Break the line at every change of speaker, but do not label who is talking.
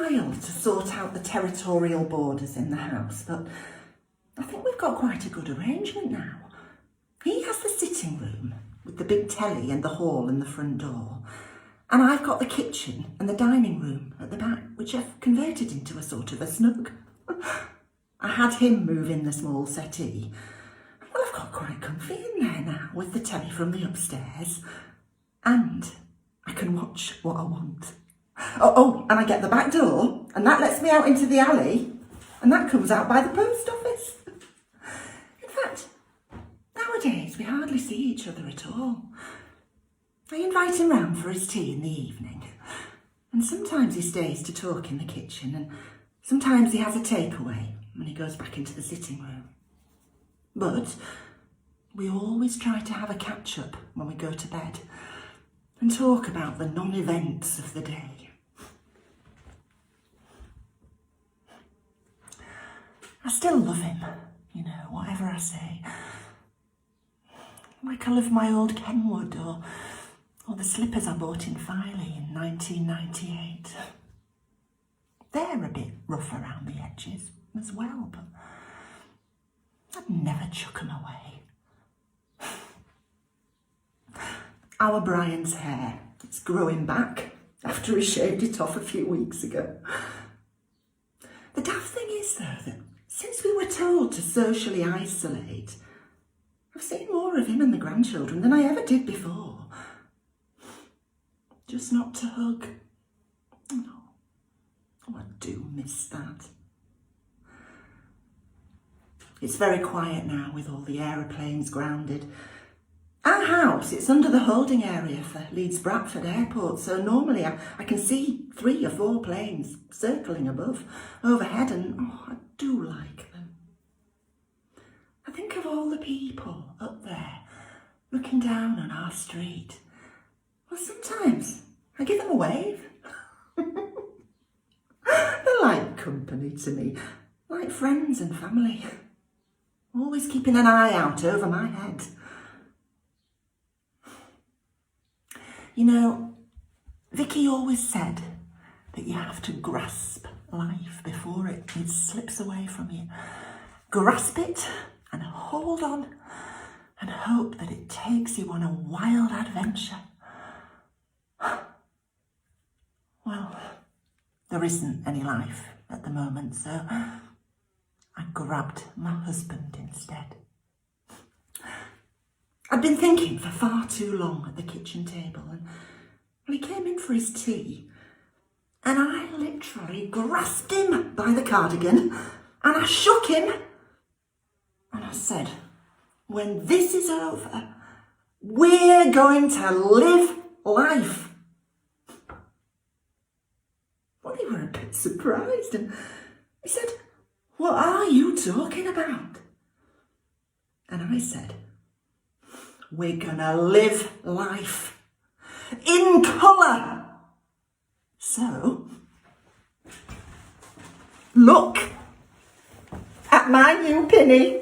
while to sort out the territorial borders in the house, but I think we've got quite a good arrangement now. He has the sitting room with the big telly and the hall and the front door. And I've got the kitchen and the dining room at the back, which I've converted into a sort of a snug. I had him move in the small settee. Well, I've got quite comfy in there now with the telly from the upstairs. And I can watch what I want. Oh, and I get the back door, and that lets me out into the alley, and that comes out by the post office. In fact, nowadays we hardly see each other at all. I invite him round for his tea in the evening, and sometimes he stays to talk in the kitchen, and sometimes he has a takeaway when he goes back into the sitting room. But we always try to have a catch-up when we go to bed and talk about the non-events of the day. I still love him, whatever I say. Like I love my old Kenwood or the slippers I bought in Filey in 1998. They're a bit rough around the edges as well, but I'd never chuck them away. Our Brian's hair, it's growing back after he shaved it off a few weeks ago. The daft thing is, though, that since we were told to socially isolate, I've seen more of him and the grandchildren than I ever did before. Just not to hug. Oh, I do miss that. It's very quiet now with all the aeroplanes grounded. Our house, it's under the holding area for Leeds Bradford Airport, so normally I can see 3 or 4 planes circling overhead, and I do like them. I think of all the people up there looking down on our street. Well, sometimes I give them a wave. They're like company to me, like friends and family, always keeping an eye out over my head. Vicky always said that you have to grasp life before it slips away from you. Grasp it and hold on and hope that it takes you on a wild adventure. Well, there isn't any life at the moment, so I grabbed my husband instead. I'd been thinking for far too long at the kitchen table, and he came in for his tea, and I literally grasped him by the cardigan, and I shook him, and I said, when this is over, we're going to live life. Well, he were a bit surprised, and he said, what are you talking about? And I said, we're gonna live life in colour. So, look at my new pinny.